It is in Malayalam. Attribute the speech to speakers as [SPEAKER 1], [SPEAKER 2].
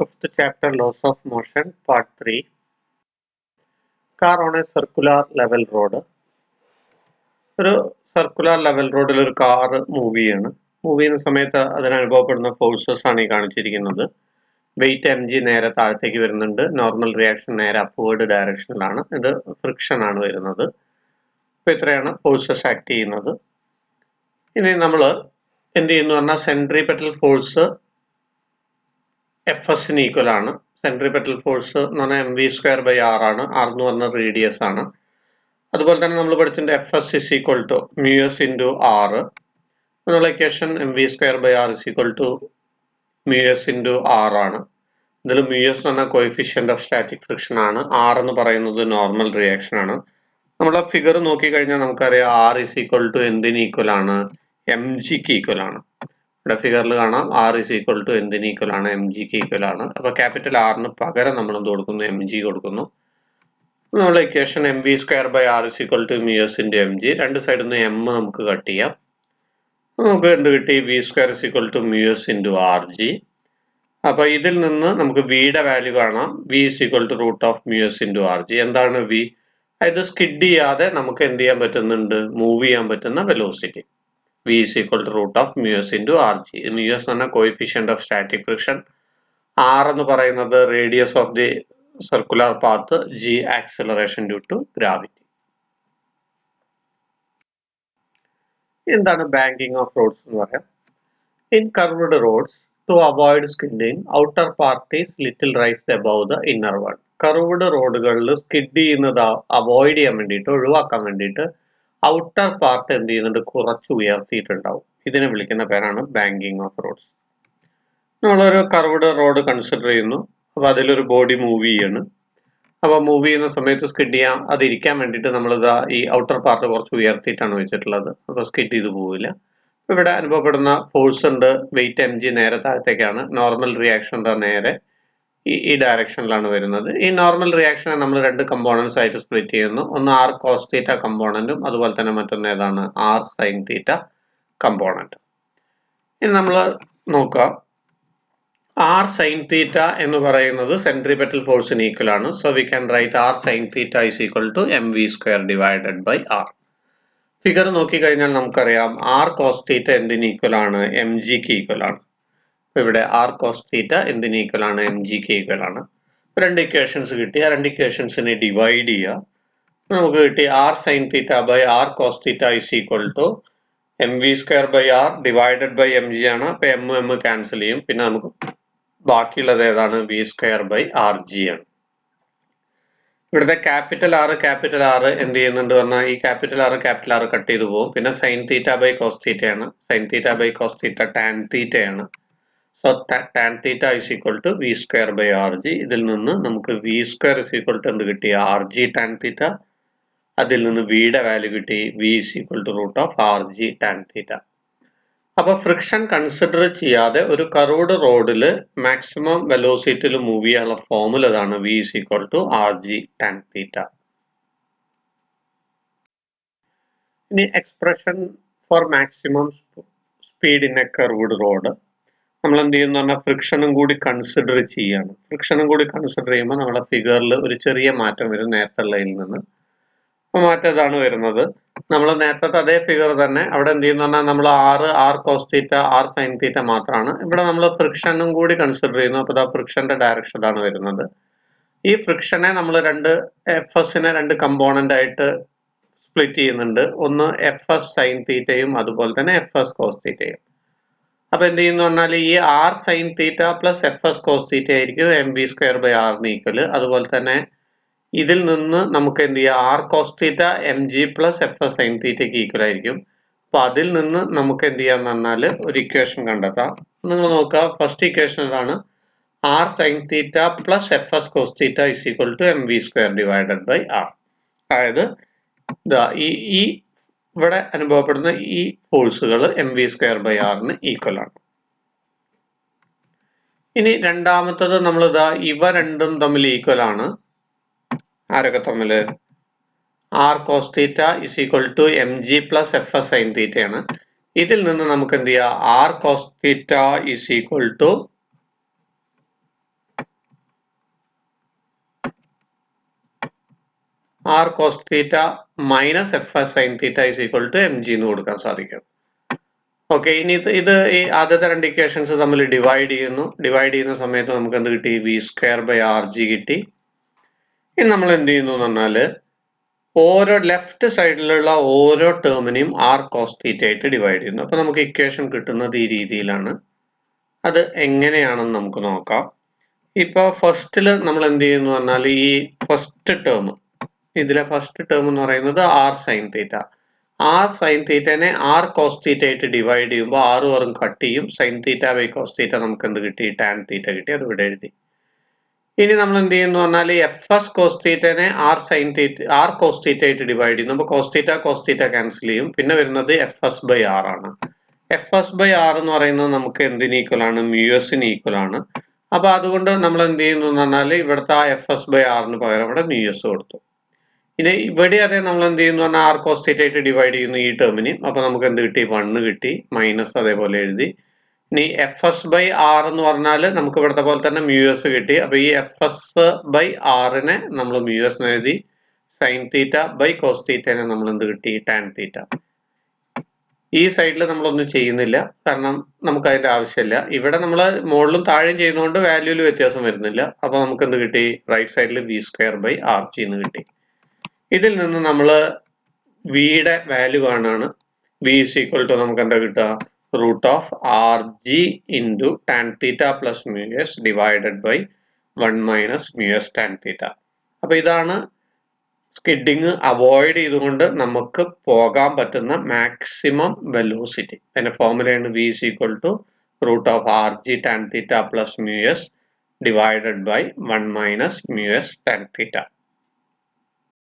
[SPEAKER 1] Fifth chapter, Laws of Motion, Part 3. Car on a circular level road. ഒരു സർക്കുലർ ലെവൽ റോഡിൽ ഒരു കാർ മൂവ് ചെയ്യാണ്. മൂവ് ചെയ്യുന്ന സമയത്ത് അതിന് അനുഭവപ്പെടുന്ന ഫോഴ്സസ് ആണ് ഈ കാണിച്ചിരിക്കുന്നത്. വെയിറ്റ് mg നേരെ താഴത്തേക്ക് വരുന്നുണ്ട്. നോർമൽ റിയാക്ഷൻ നേരെ അപ്വേർഡ് ഡയറക്ഷനിലാണ്. ഇത് ഫ്രിക്ഷൻ ആണ് വരുന്നത്. അപ്പോൾ ഇത്രയാണ് ഫോഴ്സസ് ആക്ട് ചെയ്യുന്നത്. ഇനി നമ്മൾ എന്ത് ചെയ്യുന്നു പറഞ്ഞാൽ സെൻട്രിപെറ്റൽ ഫോഴ്സ് എഫ്എസിന് ഈക്വൽ ആണ്. സെൻട്രിപെറ്റൽ ഫോഴ്സ് എന്ന് പറഞ്ഞാൽ mv²r ആണ്. r എന്ന് പറഞ്ഞ റേഡിയസ് ആണ്. അതുപോലെ തന്നെ നമ്മൾ പഠിച്ചിട്ടുണ്ട് FS is equal to µs into R എന്നുള്ള equation mv²r is equal to µs into R ആണ്. ഇതിൽ µs എന്ന് പറഞ്ഞാൽ കോഎഫിഷ്യന്റ് ഓഫ് സ്റ്റാറ്റിക് ഫ്രിക്ഷൻ ആണ്. r എന്ന് പറയുന്നത് നോർമൽ റിയാക്ഷൻ ആണ്. നമ്മളെ ഫിഗർ നോക്കിക്കഴിഞ്ഞാൽ നമുക്കറിയാം r ഇസ് ഈക്വൽ ടു എന്തിന് ഈക്വൽ ആണ്? mgക്ക് ഈക്വൽ ആണ്. ഇവിടെ ഫിഗറിൽ കാണാം r ഇസ് ഈക്വൽ ടു എന്തിന് ഈക്വൽ ആണ്? mgക്ക് ഈക്വൽ ആണ്. അപ്പോൾ ക്യാപിറ്റൽ r-ന് പകരം നമ്മൾ എന്ത് കൊടുക്കുന്നു? mg കൊടുക്കുന്നു. നമ്മൾ equation mv²r is equal to µs into mg. രണ്ട് സൈഡിൽ നിന്ന് m നമുക്ക് കട്ട് ചെയ്യാം. നമുക്ക് എന്ത് കിട്ടി? v² is equal to µs into rg. അപ്പോൾ ഇതിൽ നിന്ന് നമുക്ക് വിയുടെ വാല്യൂ കാണാം. v is equal to root of µs into rg. എന്താണ് v? ഇത് സ്കിഡ് ചെയ്യാതെ നമുക്ക് എന്ത് ചെയ്യാൻ പറ്റുന്നുണ്ട്? മൂവ് ചെയ്യാൻ പറ്റുന്ന velocity. v is equal to root of µs into rg. µs എന്ന coefficient of static friction, r എന്ന് പറയുന്നത് radius of the circular path, g acceleration due to gravity. എന്താണ് ബാങ്കിങ് ഓഫ് റോഡ്സ് എന്ന് പറയാം? In curved roads to avoid skidding outer part is little raised above the inner one. Curved റോഡുകളിൽ സ്കിഡ് ചെയ്യുന്നത് അവോയ്ഡ് ചെയ്യാൻ വേണ്ടിയിട്ട്, ഒഴിവാക്കാൻ വേണ്ടിയിട്ട് ഔട്ടർ പാർട്ട് എന്ത് ചെയ്യുന്നുണ്ട്? കുറച്ച് ഉയർത്തിയിട്ടുണ്ടാവും. ഇതിനെ വിളിക്കുന്ന പേരാണ് ബാങ്കിങ് ഓഫ് റോഡ്സ്. നമ്മളൊരു കർവ്ഡ് റോഡ് കൺസിഡർ ചെയ്യുന്നു. അപ്പോൾ അതിലൊരു ബോഡി മൂവ് ചെയ്യാണ്. അപ്പോൾ മൂവ് ചെയ്യുന്ന സമയത്ത് സ്കിഡ് ചെയ്യാൻ അതിരിക്കാൻ വേണ്ടിയിട്ട് നമ്മളിതാ ഈ ഔട്ടർ പാർട്ട് കുറച്ച് ഉയർത്തിയിട്ടാണ് വെച്ചിട്ടുള്ളത്. അപ്പോൾ സ്കിഡ് ചെയ്ത് പോവില്ല. ഇവിടെ അനുഭവപ്പെടുന്ന ഫോഴ്സ് ഉണ്ട്. വെയിറ്റ് mg നേരെ താഴത്തേക്കാണ്. നോർമൽ റിയാക്ഷൻ എന്താ? നേരെ ഈ ഡയറക്ഷനിലാണ് വരുന്നത്. ഈ നോർമൽ റിയാക്ഷനെ നമ്മൾ രണ്ട് കമ്പോണൻസ് ആയിട്ട് സ്പ്ലിറ്റ് ചെയ്യുന്നു. ഒന്ന് r cos θ കമ്പോണന്റും അതുപോലെ തന്നെ മറ്റൊന്ന് ഏതാണ്? r sin θ component. ഇനി നമ്മൾ നോക്കുക, r sin θ എന്ന് പറയുന്നത് സെൻട്രിപെറ്റൽ ഫോഴ്സിന് ഈക്വൽ ആണ്. So we can write r sin θ is equal to mv² divided by r. Figure നോക്കിക്കഴിഞ്ഞാൽ നമുക്കറിയാം r cos θ എന്തിന് ഈക്വൽ ആണ്? mgക്ക് ഈക്വൽ ആണ്. ഇവിടെ r cos θ എന്തിന് ഈക്വൽ ആണ്? mgക്ക് ഈക്വൽ ആണ്. രണ്ട് ഇക്വേഷൻസ് കിട്ടി. ആ രണ്ട് ഇക്വേഷൻസിനെ ഡിവൈഡ് ചെയ്യുക. നമുക്ക് കിട്ടി r sin θ by r cos θ is equal to mv² by r divided by mg ആണ്. അപ്പോൾ m ക്യാൻസൽ ചെയ്യും. പിന്നെ നമുക്ക് ബാക്കിയുള്ളത് ഏതാണ്? v² ബൈ rg ആണ്. ഇവിടുത്തെ ക്യാപിറ്റൽ R എന്ത് ചെയ്യുന്നുണ്ട് പറഞ്ഞാൽ ഈ ക്യാപിറ്റൽ R കട്ട് ചെയ്ത് പോകും. പിന്നെ sin θ ബൈ cos θ ആണ്. sin θ ബൈ cos θ tan θ ആണ്. So tan θ is equal to v² by rg. ഇതിൽ നിന്ന് നമുക്ക് v² ഇസ് ഈക്വൽ ടു എന്ത് കിട്ടി? rg tan θ. അതിൽ നിന്ന് വിയുടെ വാല്യൂ കിട്ടി. v is equal to root of rg tan θ. അപ്പോൾ ഫ്രിക്ഷൻ കൺസിഡർ ചെയ്യാതെ ഒരു കർവ്ഡ് റോഡിൽ മാക്സിമം വെലോസിറ്റിയിൽ മൂവ് ചെയ്യാനുള്ള ഫോർമുല ഇതാണ്. v is equal to rg tan θ. ഇനി expression for maximum speed in a curved road നമ്മൾ എന്ത് ചെയ്യുന്ന പറഞ്ഞാൽ ഫ്രിക്ഷനും കൂടി കൺസിഡർ ചെയ്യാണ്. ഫ്രിക്ഷനും കൂടി കൺസിഡർ ചെയ്യുമ്പോൾ നമ്മളെ ഫിഗറിൽ ഒരു ചെറിയ മാറ്റം വരും നേരത്തെ ഉള്ളതിൽ നിന്ന്. അപ്പോൾ മാറ്റം ഇതാണ് വരുന്നത്. നമ്മൾ നേരത്തെ അതേ ഫിഗർ തന്നെ അവിടെ എന്ത് ചെയ്യുന്ന പറഞ്ഞാൽ നമ്മൾ r cos θ r sin θ മാത്രമാണ്. ഇവിടെ നമ്മൾ ഫ്രിക്ഷനും കൂടി കൺസിഡർ ചെയ്യുന്നു. അപ്പോൾ ഫ്രിക്ഷന്റെ ഡയറക്ഷൻ ഇതാണ് വരുന്നത്. ഈ ഫ്രിക്ഷനെ നമ്മൾ എഫ്എസിനെ രണ്ട് കമ്പോണന്റ് ആയിട്ട് സ്പ്ലിറ്റ് ചെയ്യുന്നുണ്ട്. ഒന്ന് fs sin θയും അതുപോലെ തന്നെ fs cos θയും. അപ്പൊ എന്ത് ചെയ്യുന്നു പറഞ്ഞാൽ ഈ r sin θ plus fs cos θ ആയിരിക്കും mv² ബൈ r-ന് ഈക്വൽ. അതുപോലെ തന്നെ ഇതിൽ നിന്ന് നമുക്ക് എന്ത് ചെയ്യാം? r cos θ mg plus fs sin θക്ക് ഈക്വൽ ആയിരിക്കും. അപ്പൊ അതിൽ നിന്ന് നമുക്ക് എന്ത് ചെയ്യാന്ന് പറഞ്ഞാൽ ഒരു ഇക്വേഷൻ കണ്ടെത്താം. നിങ്ങൾ നോക്കുക, ഫസ്റ്റ് ഇക്വേഷൻ ഇതാണ്. r sin θ plus fs cos θ is equal to mv² divided by r. അതായത് ഈ ഇവിടെ അനുഭവപ്പെടുന്ന ഈ ഫോഴ്സുകൾ mv² ബൈ r-ന് ഈക്വൽ ആണ്. ഇനി രണ്ടാമത്തത് നമ്മൾ ഇവ രണ്ടും തമ്മിൽ ഈക്വൽ ആണ്. ആരൊക്കെ തമ്മിൽ? r cos θ is equal to mg plus fs sin θ ആണ്. ഇതിൽ നിന്ന് നമുക്ക് എന്ത് ചെയ്യാം? r cos θ is equal to R cos theta minus F S sine theta is equal to M G എന്ന് കൊടുക്കാൻ സാധിക്കും. ഓക്കെ, ഇനി ഇത് ഈ ആദ്യത്തെ രണ്ട് ഇക്വേഷൻസ് തമ്മിൽ ഡിവൈഡ് ചെയ്യുന്ന സമയത്ത് നമുക്ക് എന്ത് കിട്ടി? V square by R G കിട്ടി. ഇനി നമ്മൾ എന്ത് ചെയ്യുന്നു എന്ന് പറഞ്ഞാല് ഓരോ ലെഫ്റ്റ് സൈഡിലുള്ള ഓരോ ടേമിനെയും ആർ കോസ് തീറ്റ ആയിട്ട് ഡിവൈഡ് ചെയ്യുന്നു. അപ്പൊ നമുക്ക് ഇക്വേഷൻ കിട്ടുന്നത് ഈ രീതിയിലാണ്. അത് എങ്ങനെയാണെന്ന് നമുക്ക് നോക്കാം. ഇപ്പൊ ഫസ്റ്റില് നമ്മൾ എന്ത് ചെയ്യുന്നു പറഞ്ഞാൽ ഈ ഫസ്റ്റ് ടേം, ഇതിലെ ഫസ്റ്റ് ടേം എന്ന് പറയുന്നത് R sine theta. R sine തീറ്റനെ ആർ കോസ് തീറ്റ ആയിട്ട് ഡിവൈഡ് ചെയ്യുമ്പോൾ ആറ് വെറും കട്ട് ചെയ്യും. Sine theta by cos theta നമുക്ക് എന്ത് കിട്ടി? ടാൻ തീറ്റ കിട്ടി. അത് ഇവിടെ എഴുതി. ഇനി നമ്മൾ എന്ത് ചെയ്യുന്നു പറഞ്ഞാൽ എഫ് എസ് കോസ് തീറ്റനെ ആർ കോസ് തീറ്റ ആയിട്ട് ഡിവൈഡ് ചെയ്യുന്നു. അപ്പോൾ കോസ് തീറ്റ ക്യാൻസൽ ചെയ്യും. പിന്നെ വരുന്നത് എഫ് എസ് ബൈ ആർ ആണ്. എഫ് എസ് ബൈ ആർ എന്ന് പറയുന്നത് നമുക്ക് എന്തിന് ഈക്വൽ ആണ്? മ്യൂ എസിന് ഈക്വൽ ആണ്. അപ്പൊ അതുകൊണ്ട് നമ്മൾ എന്ത് ചെയ്യുന്നു എന്ന് പറഞ്ഞാൽ ഇവിടുത്തെ ആ എഫ് എസ് ബൈ ആറിന് പകരം ഇവിടെ മ്യൂ എസ് കൊടുത്തു. ഇനി ഇവിടെ അതെ നമ്മൾ എന്ത് ചെയ്യുന്നു പറഞ്ഞാൽ ആർ കോസ് തീറ്റ ആയിട്ട് ഡിവൈഡ് ചെയ്യുന്നു ഈ ടേമിന്. അപ്പൊ നമുക്ക് എന്ത് കിട്ടി? 1 കിട്ടി. മൈനസ് അതേപോലെ എഴുതി. ഇനി എഫ് എസ് ബൈ ആർ എന്ന് പറഞ്ഞാൽ നമുക്ക് ഇവിടുത്തെ പോലെ തന്നെ മ്യൂ എസ് കിട്ടി. അപ്പൊ ഈ എഫ് എസ് ബൈ ആറിനെ നമ്മൾ മ്യൂ എസ് എഴുതി. സൈൻ തീറ്റ ബൈ കോസ് തീറ്റനെ നമ്മൾ എന്ത് കിട്ടി? Tan theta. ഈ സൈഡിൽ നമ്മളൊന്നും ചെയ്യുന്നില്ല, കാരണം നമുക്ക് അതിന്റെ ആവശ്യമില്ല. ഇവിടെ നമ്മൾ മുകളിലും താഴെയും ചെയ്യുന്നതുകൊണ്ട് വാല്യൂല് വ്യത്യാസം വരുന്നില്ല. അപ്പൊ നമുക്ക് എന്ത് കിട്ടി? റൈറ്റ് സൈഡിൽ V square by R G എന്ന് കിട്ടി. ഇതിൽ നിന്ന് നമ്മൾ വിയുടെ വാല്യൂ കാണാണ്. വി ഇസ് ഈക്വൽ ടു നമുക്ക് എന്താ കിട്ടുക? Root of R G into tan theta plus mu S divided by 1 minus mu S tan theta. അപ്പൊ ഇതാണ് സ്കിഡിങ് അവോയ്ഡ് ചെയ്തുകൊണ്ട് നമുക്ക് പോകാൻ പറ്റുന്ന മാക്സിമം വെലോസിറ്റി. അതിന്റെ ഫോർമുലയാണ് V is equal to root of R G tan theta plus mu S divided by 1 minus mu S tan theta.